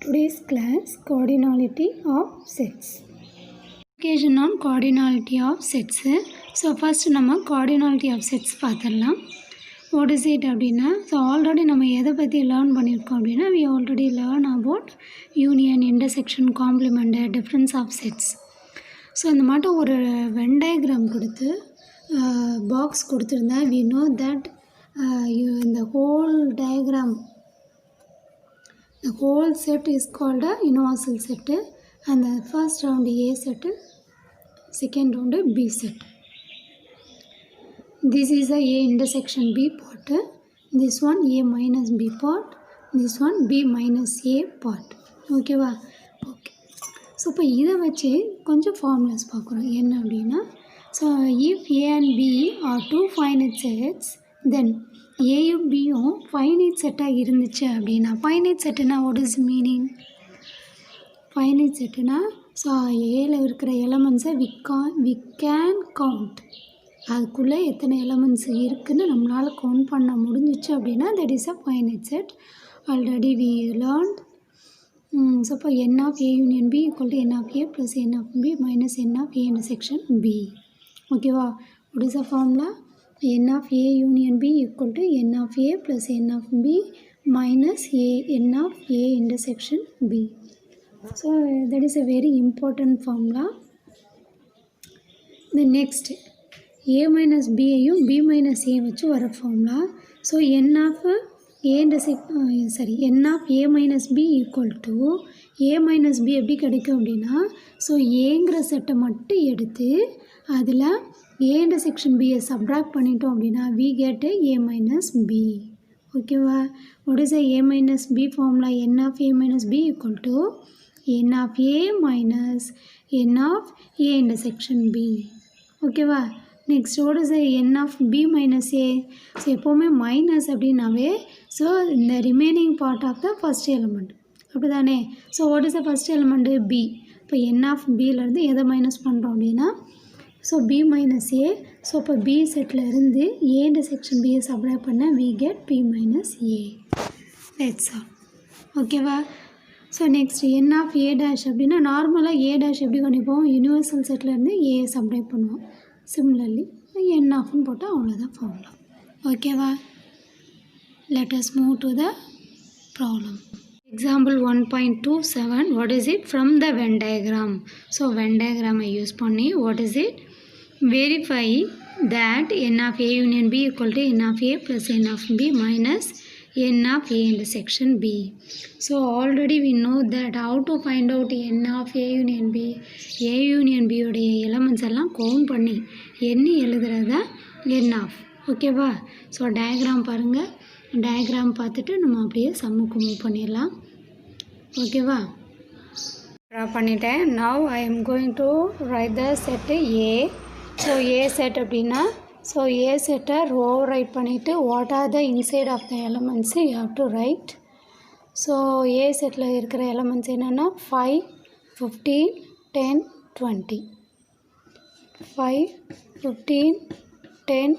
Today's class cardinality of sets. Education on cardinality of sets. So first நம்ம cardinality of sets பார்த்துடலாம். What is it அப்படின்னா so already நம்ம எதை பற்றி learn பண்ணியிருக்கோம் அப்படின்னா we already learn about union, intersection, complement, difference of sets. So இந்த மாட்டம் ஒரு வென் டயக்ராம் கொடுத்து பாக்ஸ் கொடுத்துருந்தா we know that the whole diagram, the whole set is called a universal set, and the first round A set, second round B set. This is a A intersection B part, this one A minus B part, this one B minus A part. Okay va? Okay. So இப்போ இதை வச்சு கொஞ்சம் formulas பார்க்குறோம். என்ன அப்படின்னா so if A and B are two finite sets, then ஏயும் பியும் finite செட்டாக இருந்துச்சு அப்படின்னா ஃபைனைட் செட்டுனா வாட் இஸ் மீனிங்? ஃபைனைட் செட்டுனா ஸோ ஏல இருக்கிற எலமெண்ட்ஸை வி கேன் கவுண்ட், அதுக்குள்ளே எத்தனை எலமெண்ட்ஸ் இருக்குதுன்னு நம்மளால் கவுண்ட் பண்ண முடிஞ்சிச்சு அப்படின்னா that is a finite set. Already we learned. So இப்போ n of A union B equal to n of A plus n of B minus n of A intersection B. ஓகேவா? What is the formula? n of A union B equal to n of A plus n of B minus n of A intersection B. So that is a very important formula. The next A minus B ஐயும் B minus A வச்சு வர formula. So n of A n of A minus B equal to A minus B எப்படி கிடைக்கும் அப்படின்னா so ஏங்கிற செட்டை மட்டும் எடுத்து அதில் A intersection B subtract பண்ணிட்டோம் அப்படின்னா we get A minus B. ஓகேவா? what is a A minus B formula? n of A minus B equal to n of A minus n of A intersection B. ஓகேவா? next what is a n of B minus A? So எப்போவுமே minus அப்படின்னாவே so இந்த remaining part of the first element அப்படி தானே. So what is the first element B. இப்போ n of Bலேருந்து எதை minus பண்ணுறோம் அப்படின்னா so B minus A. So இப்போ B செட்டில் இருந்து A intersection B சப்ராக்ட் பண்ண we get B minus A. that's all. ஓகேவா? So next n of A dash அப்படின்னா நார்மலாக A dash எப்படி பண்ணிப்போம்? யூனிவர்சல் செட்டிலேருந்து A சப்ராக்ட் பண்ணுவோம். சிமிலர்லி n ஆஃப்னு போட்டால் அவ்வளோதான் ஃபார்முலா. ஓகேவா? let us move to the problem. Example 1.27. what is it? From the Venn diagram. So Venn diagram I use பண்ணி what is it? Verify that n of A union B equal to n of A plus n of B minus n of A intersection B. So already we know that how to find out n of A union B. A union B உடைய elements எல்லாம் count பண்ணி எண்ணி எழுதுறதா n of. ஓகேவா? So diagram பாருங்கள். Diagram பார்த்துட்டு நம்ம அப்படியே சம்முக்கு மூவ் பண்ணிடலாம். ஓகேவா? ட்ரா பண்ணிட்டேன். Now I am going to write the set A. So A set அப்படின்னா ஸோ ஏ செட்டை ரோ ரைட் பண்ணிவிட்டு what are the inside of the elements you have to write. So A செட்டில் இருக்கிற elements என்னென்னா 5, 15, 10, 20. 5, 15, 10,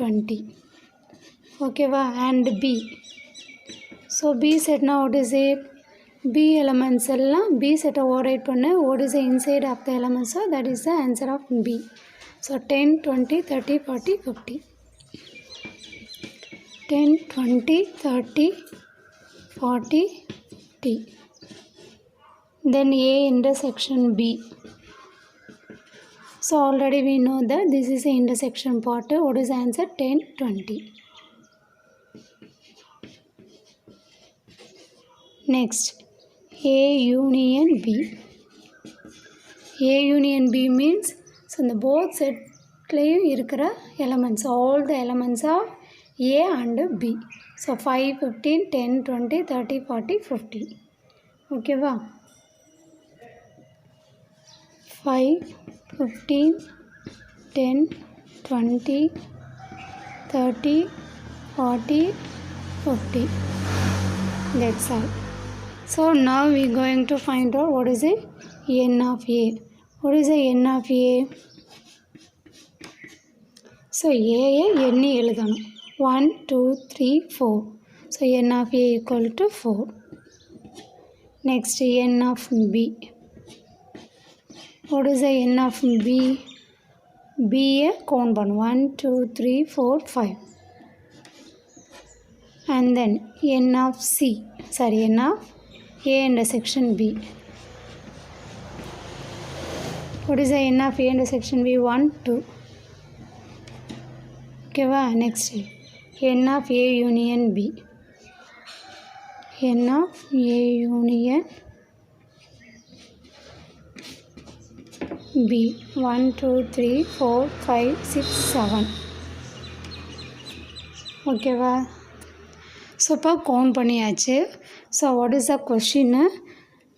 20. ஓகேவா? And B. So B செட்னா what is it? B elements எல்லாம் B செட்டை ஓவரைட் பண்ண what is the inside of the எலமெண்ட்ஸோ that is the answer of B. So 10, 20, 30, 40, 50. 10, 20, 30, 40, 50. Then A intersection B. So already we know that this is the intersection part. What is the answer? 10, 20. Next, A union B. A union B means so in the both setலையும் இருக்கிற elements, all the elements of A and B. So 5, 15, 10, 20, 30, 40, 50. ஓகேவா? 5, 15, 10, 20, 30, 40, 50. That's all. So now we are going to find out what is it? n of A. What is the n of A? So A n எழுதணும். 1, 2, 3, 4. So n of A equal to 4. Next n of b. What is the n of b? b count on 1 2 3 4 5 and then n of n of a intersection b. What is the n of a intersection b? 1 2. Okay va? Next n of a union b. n of a union b. 1 2 3 4 5 6 7. Okay va? So இப்போ count பண்ணியாச்சு. So what is the question?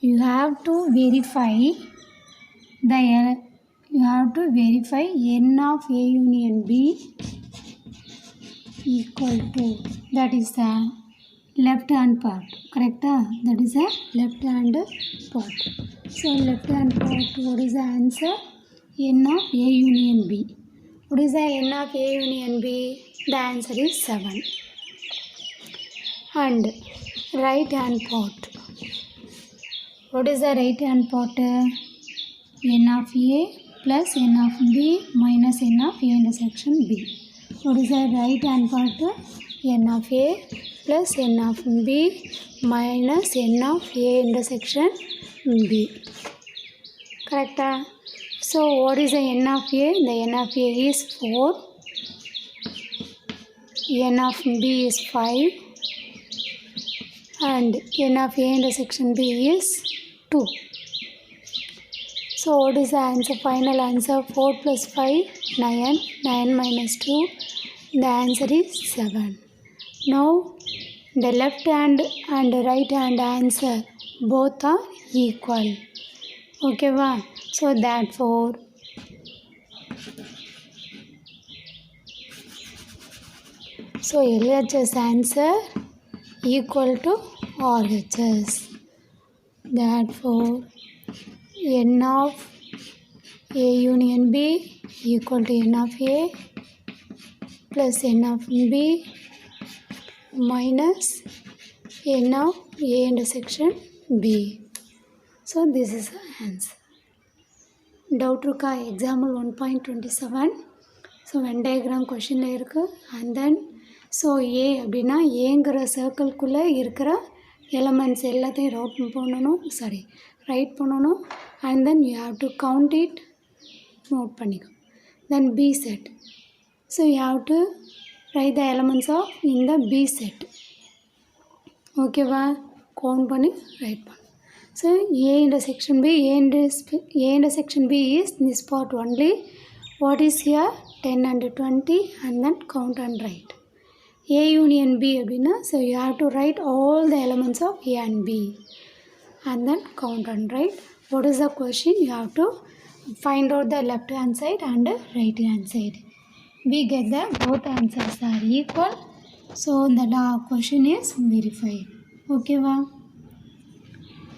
You have to verify n of a union b equal to, that is the left hand part, correct? That is the left hand part. So left hand part, what is the answer? n of a union b. What is the n of a union b? The answer is 7. And right hand part, what is the right hand part? n of a plus n of b minus n of a intersection b. What is the right hand part? n of a plus n of b minus n of a intersection b. Correct? So what is the n of a? The n of a is 4, n of b is 5 and n of a intersection b is 2. So what is the answer? Final answer 4 plus 5 9, 9 minus 2, the answer is 7. Now the left hand and right hand answer both are equal. Okay va? So therefore LHS answer equal to RHS. Therefore n of a union b equal to n of a plus n of b minus n of a intersection b. So this is the answer. Doubt இருக்கா? Example 1.27. So Venn diagram questionல இருக்கு. And then so a அப்படின்னா ஏங்கிற சர்க்கிள்குள்ளே இருக்கிற elements எல்லாத்தையும் right பண்ணணும். And then you have to count it, note பண்ணிக்கோ. Then b set. So you have to write the elements of in the b set. Okay va? Count பண்ணி write பண்ணு. So a intersection b, a intersection b is this part only. What is here? 10 and 20 and then count and write. A union b அப்படின்னா, so you have to write all the elements of a and b and then count and write. What is the question? You have to find out the left hand side and right hand side. We get that both answers are equal. So the question is verified. Okay va?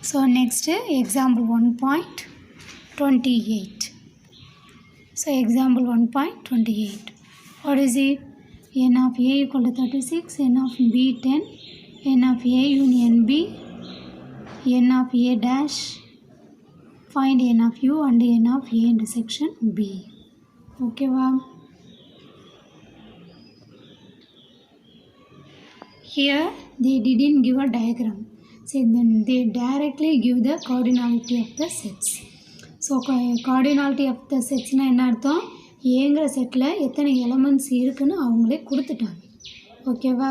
So next example 1.28. So example 1.28. What is it? n of a equal to 36, n of b 10, n of a union b, n of a dash. Find n of u and n of a intersection b. Okay va? Here they didn't give a diagram. So then they directly give the cardinality of the sets. So cardinality of the sets na என்ன அர்த்தம்? ஏங்கிற settle எத்தனை elements இருக்குன்னு அவங்களே கொடுத்துட்டாங்க. ஓகேவா?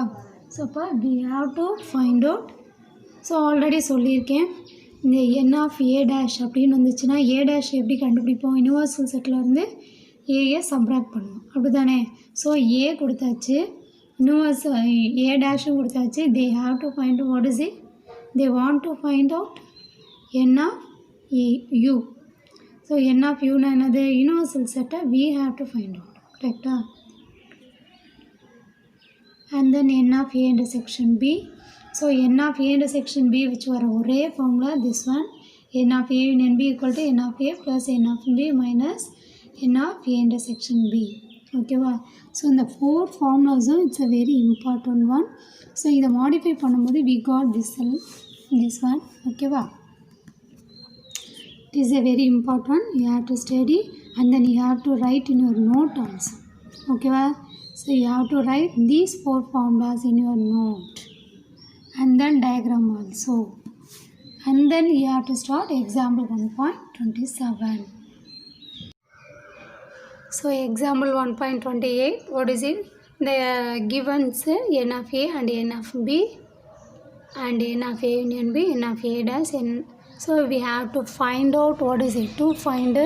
So இப்போ we have to find out. So already சொல்லியிருக்கேன், இந்த n of a dash அப்படின்னு வந்துச்சுன்னா a dash எப்படி கண்டுபிடிப்போம்? யூனிவர்சல் செட்டில் இருந்து ஏயை சப்ராக்ட் பண்ணுவோம், அப்படி தானே? ஸோ ஏ கொடுத்தாச்சு, யூனிவர்சல் a டேஷும் கொடுத்தாச்சு. they have to find out what is it? They want to find out n of u. So n of u na enadhu? Universal set we have to find out, correct? And then n of a intersection b. So n of a intersection b which were ஒரே formula, this one n of a union b equal to n of a plus n of b minus n of a intersection b. Okay va? So in the four formulas it's a very important one. So இதை modify பண்ணும்போது we got this this one. Okay va? It is a very important, you have to study and then you have to write in your note also. Okay va? So you have to write these 4 formulas in your note and then diagram also, and then you have to start example 1.27. So example 1.28, what is it? The givens n of a and n of b and n of a union b, n of a dash n. So we have to find out what is it. To find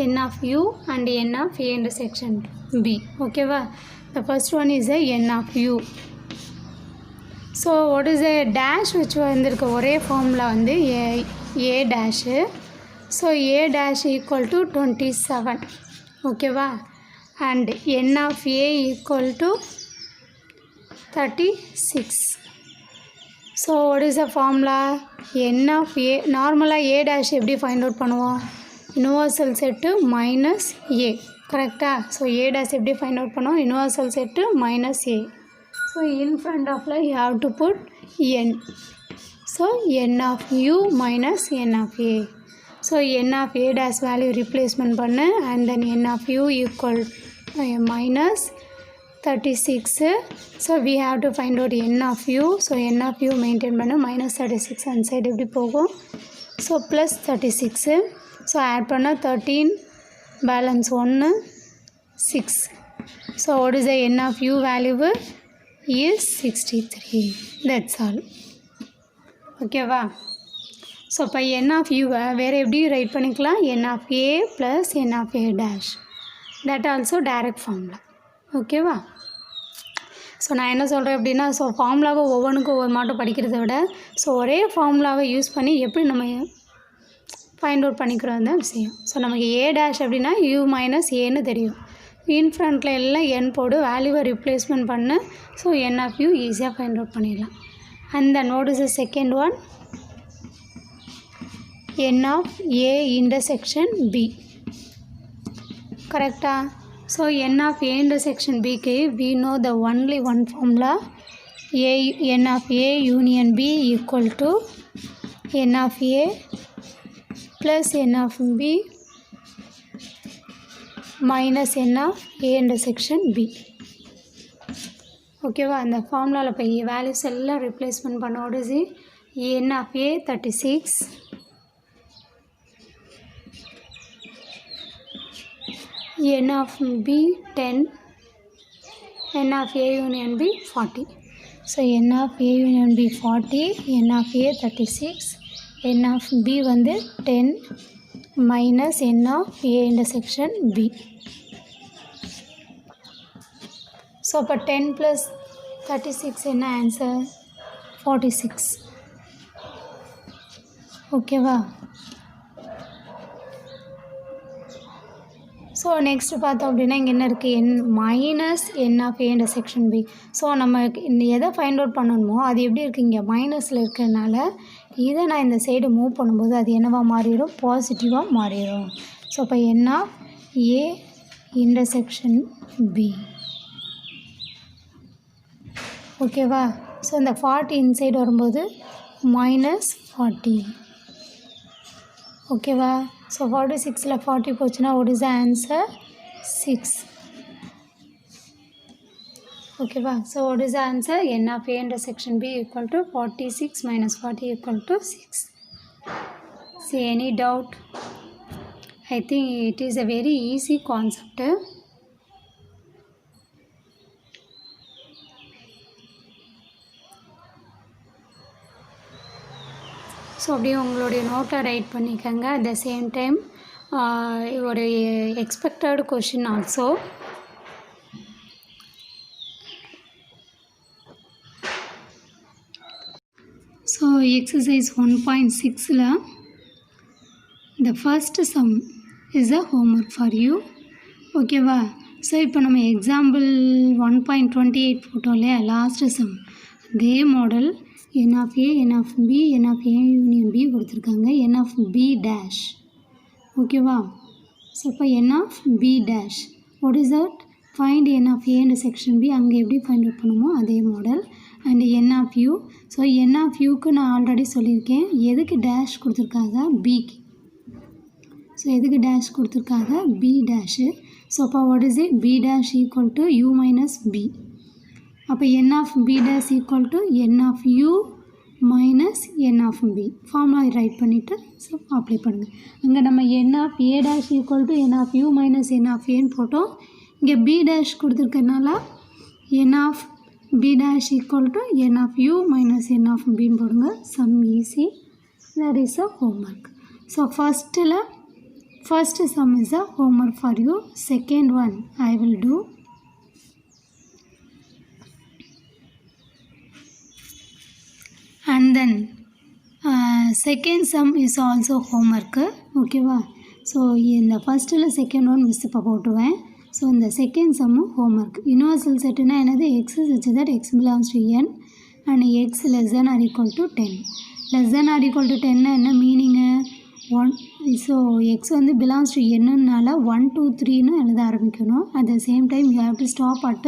n of u and n of a intersection b. Okay va? The first one is a n of u. So what is a dash which வந்திருக்கு ஒரே formula வந்து a dash. So a dash equal to 27. Okay va? And n of a equal to 36. So what is the formula? n of a, normally a dash எப்படி find out பண்ணுவோம்? Universal set minus a. கரெக்டா? So a dash எப்படி find out பண்ணுவோம்? Universal set minus a. So in front of you have to put n. So n of u minus n of a. So n of a dash value replacement பண்ணு and then n of u equal minus 36. So we have to find out n of u. So n of u maintain பண்ணு minus 36 and side எப்படி போகும்? So plus 36. So add பண்ண 13 balance 1 6. So what is the n of u value? Is 63. That's all. Okay va? So இப்போ n of u வேறு எப்படி right பண்ணிக்கலாம்? n of a plus n of a dash. That also direct formula. ஓகேவா? So நான் என்ன சொல்கிறேன் அப்படின்னா, so ஃபார்முலாவை ஒவ்வொன்றுக்கும் ஒவ்வொரு மாட்டம் படிக்கிறத விட ஸோ ஒரே ஃபார்முலாவை யூஸ் பண்ணி எப்படி நம்ம ஃபைண்ட் அவுட் பண்ணிக்கிறோம் தான் விஷயம். ஸோ நமக்கு ஏ டேஷ் அப்படின்னா u மைனஸ் ஏன்னு தெரியும். இன் ஃப்ரண்ட்டில் எல்லாம் n போடு வேல்யூவை ரிப்ளேஸ்மெண்ட் பண்ணு. ஸோ n of u ஈஸியாக ஃபைண்ட் அவுட் பண்ணிடலாம். And then what is the second one? n of a intersection b. கரெக்டா? So n of a intersection b க்கு we know the only one formula, n of a union b equal to n of a plus n of b minus n of a intersection b. ஓகேவா? அந்த ஃபார்முலாவில் போய் values எல்லாம் replacement பண்ண ஓடுது. n of a 36, n of b 10, n of a union b 40. So n of a union b 40, n of a 36, n of b வந்து 10 minus n of a intersection b. So இப்போ 10 plus 36 என்ன answer? 46. ஓகேவா? So next பார்த்தோம் அப்படின்னா இங்கே என்ன இருக்குது? n minus n of a intersection b. So நம்ம இந்த எதை ஃபைண்ட் அவுட் பண்ணணுமோ அது எப்படி இருக்குது? இங்கே மைனஸில் இருக்கிறதுனால இதை நான் இந்த சைடு மூவ் பண்ணும்போது அது என்னவாக மாறிடும்? பாசிட்டிவாக மாறிடும். ஸோ இப்போ n of a intersection b. ஓகேவா? ஸோ இந்த 40 இன்சைடு வரும்போது minus 40. ஓகேவா? ஸோ 46ல் 40 போச்சுன்னா what is the answer? 6. ஓகேவா? So what is the answer? n of a intersection b equal to 46 minus 40 equal to 6. See any doubt? I think it is a very easy concept. So அப்படியே உங்களுடைய நோட்டை write பண்ணிக்கோங்க. At the same time ஒரு expected question also. So exercise 1.6ல் the first sum is a homework for you. ஓகேவா? So இப்போ நம்ம example 1.28 போட்டோம் இல்லையா, லாஸ்ட்டு சம். அதே model n of a, n of b, n of a union b கொடுத்துருக்காங்க. n of b dash. ஓகேவா? So இப்போ n of b dash. What is that? Find n of a intersection b. அங்கே எப்படி find out பண்ணுமோ அதே model. And N of U. So N of யூக்கு நான் already சொல்லியிருக்கேன் எதுக்கு டேஷ் கொடுத்துருக்காங்க பிக்கு. ஸோ எதுக்கு டேஷ் கொடுத்துருக்காங்க பி டேஷு. ஸோ அப்போ what is it B dash equal to U minus B. அப்போ N of B dash equal to N of U minus N of B. Formula write பண்ணிவிட்டு so apply பண்ணுங்கள். அங்கே நம்ம N of A dash equal to N of U minus N of ஏன்னு போட்டோம். இங்கே B dash கொடுத்துருக்கனால N of B dash equal to N of U minus N of பின்னு போடுங்க. Sum easy. That is a homework. So first sum is a homework for you. Second one I will do. And then second sum is also homework. Okay va. So in the first and second one miss போட்டுவேன். So in the second sum homework. Universal set na enadhu x such that x belongs to n and x less than or equal to 10. Less than or equal to 10 na enna meaning 1. So x வந்து belongs to n-னால 1 2 3ன்னு எழுத ஆரம்பிக்கணும். at the same time you have to stop at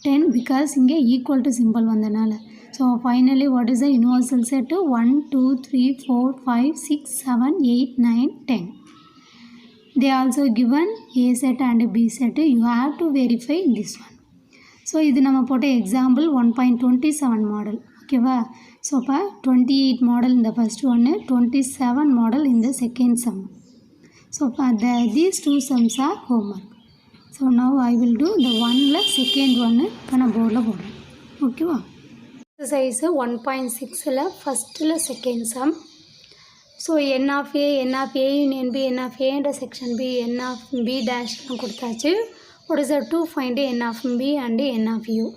10 because இங்கே equal to symbol வந்தனால. so finally what is the universal set 1 2 3 4 5 6 7 8 9 10. they also given a set and b set. you have to verify this one. so இது நம்ம போட்ட example 1.27 model. ஓகேவா. So அப்போ 28 model இந்த first ஒன்று, 27 model இந்த second sum. So அப்போ these two sums are homework. So now I will do இந்த ஒன்னில் செகண்ட் ஒன்று இப்போ நான் போர்டில் போடுறேன். ஓகேவா. எக்ஸசைஸு 1.6ல் ஃபஸ்ட்டில் second sum. So N of A union B N of ஏன்ற section B N of B டேஷ்லாம் கொடுத்தாச்சு. What is to find N of B and N of U.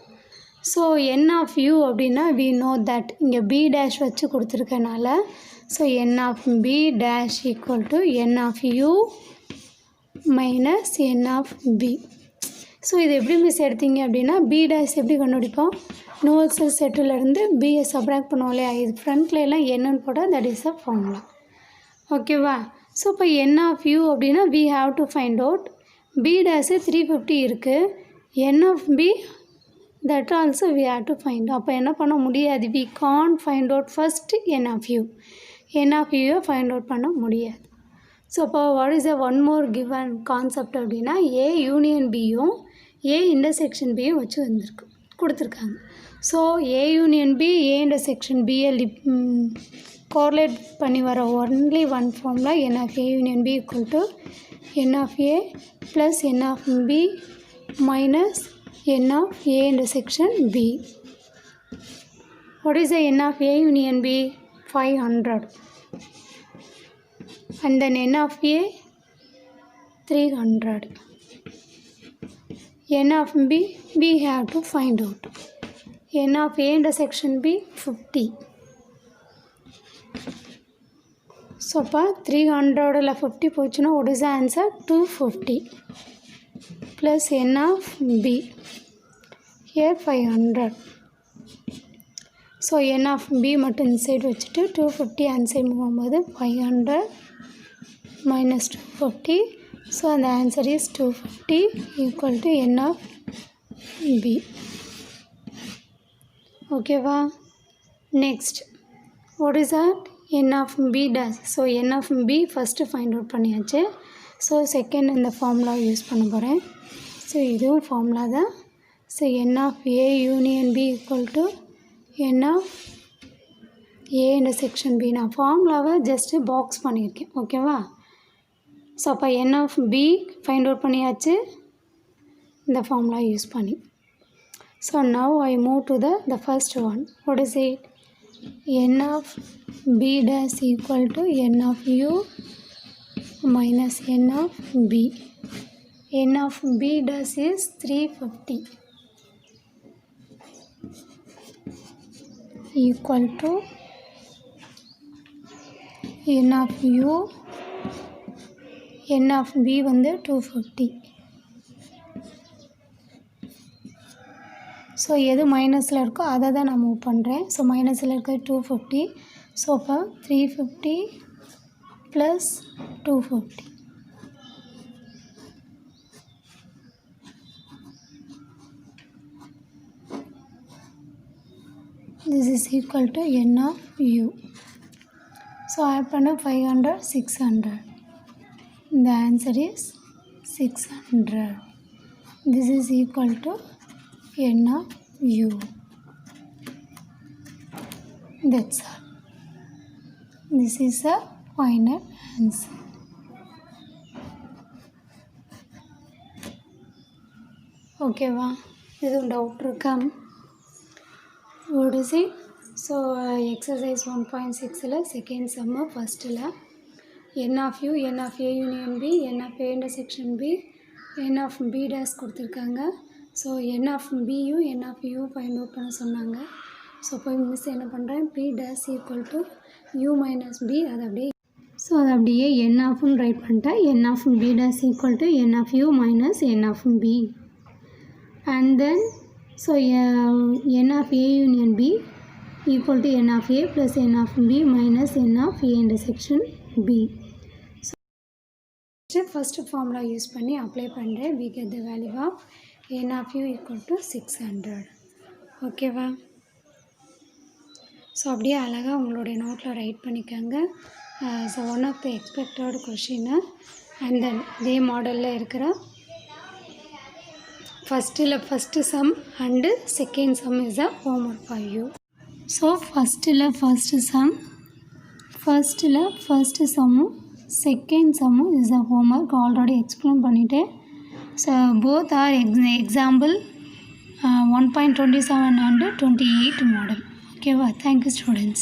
So N of U அப்படின்னா we know that இங்கே B dash வச்சு கொடுத்துருக்கனால so N of B dash equal to N of U minus N of B. So இது எப்படி miss எடுத்தீங்க அப்படின்னா B dash எப்படி கண்டுபிடிப்போம் யூனிவர்சல் செட்டிலேருந்து பியை சப்ராக்ட் பண்ணுவோம் இல்லையா. இது ஃப்ரண்ட்ல எல்லாம் என்னன்னு போட்டால் தட் இஸ் அ ஃபார்முலா. ஓகேவா. ஸோ இப்போ என் ஆஃப் யூ அப்படின்னா we have to find out B dash 350 இருக்குது. N of B that also we have to find. அப்போ என்ன பண்ண முடியாது we can't find out first n of u. n of u find out பண்ண முடியாது. So அப்போ what is the one more given concept அப்படின்னா a union பியும் a intersection பியும் வச்சு வந்திருக்கு கொடுத்துருக்காங்க. So a union B a intersection பியை கோரிலேட் பண்ணி வர only one formula n of a union B equal to n of a plus n of b minus n of a intersection b. what is the n of a union b 500 and then n of a 300. n of b we have to find out. n of a intersection b 50. so அப்போ 300ல் 50 போச்சுன்னா what is the answer 250 plus n of b. here 500. so n of b மட்டும் inside வச்சுட்டு 250 அன்சைட் move ஆகும்போது 500 minus 250. so the answer is 250 equal to n of b. ஓகேவா. next what is that n of b dash. so n of b first find out பண்ணியாச்சு. So second இந்த formula use பண்ண போகிறேன். So இதுவும் formula தான். So n of a union b equal to n of a intersection b. நான் ஃபார்முலாவை just box பண்ணியிருக்கேன். ஓகேவா. ஸோ அப்போ n of b find out பண்ணியாச்சு இந்த ஃபார்முலா யூஸ் பண்ணி. So now I move to the first one. what is it n of b dash equal to n of u minus n of b. n of b dash is 350 equal to n of u n of b வந்து 250. So எது மைனஸில் இருக்கோ அதை தான் நான் move பண்ணுறேன். So மைனஸில் இருக்கிறது 250. ஸோ அப்போ 350 plus 250. this is equal to n of u. So add பண்ண 500 600. The answer is 600. This is equal to n of u. That's all. This is a final answer. Okay va? This doubt இருக்கா? What is it? So exercise 1.6 second sum first n of u, n of a union b, n of a intersection b, n of b dash கொடுத்துருக்காங்க. So n of b யும் n of u find out பண்ண சொன்னாங்க. So போய் miss என்ன பண்ணுறேன், p dash equal to u minus b அது அப்படியே n ஆஃப்னு right பண்ணிட்டேன். n of b dash equal to n of u minus n of b. And then so n of a union b equal to n of a plus n of b minus n of a intersection b. So first formula use பண்ணி apply பண்ணுறேன். We get the value of n of u equal to 600. ஓகேவா? So அப்படியே அழகாக உங்களுடைய நோட்டில் write பண்ணிக்கோங்க. So one of the expected கொஷின்னு and then இதே மாடலில் இருக்கிற first sum and second sum is a homework for you. So first சம்மும் செகண்ட் சம்மும் is a homework already explain பண்ணிவிட்டேன். So both are example 1.27 and 28 model. Okay, well, thank you students.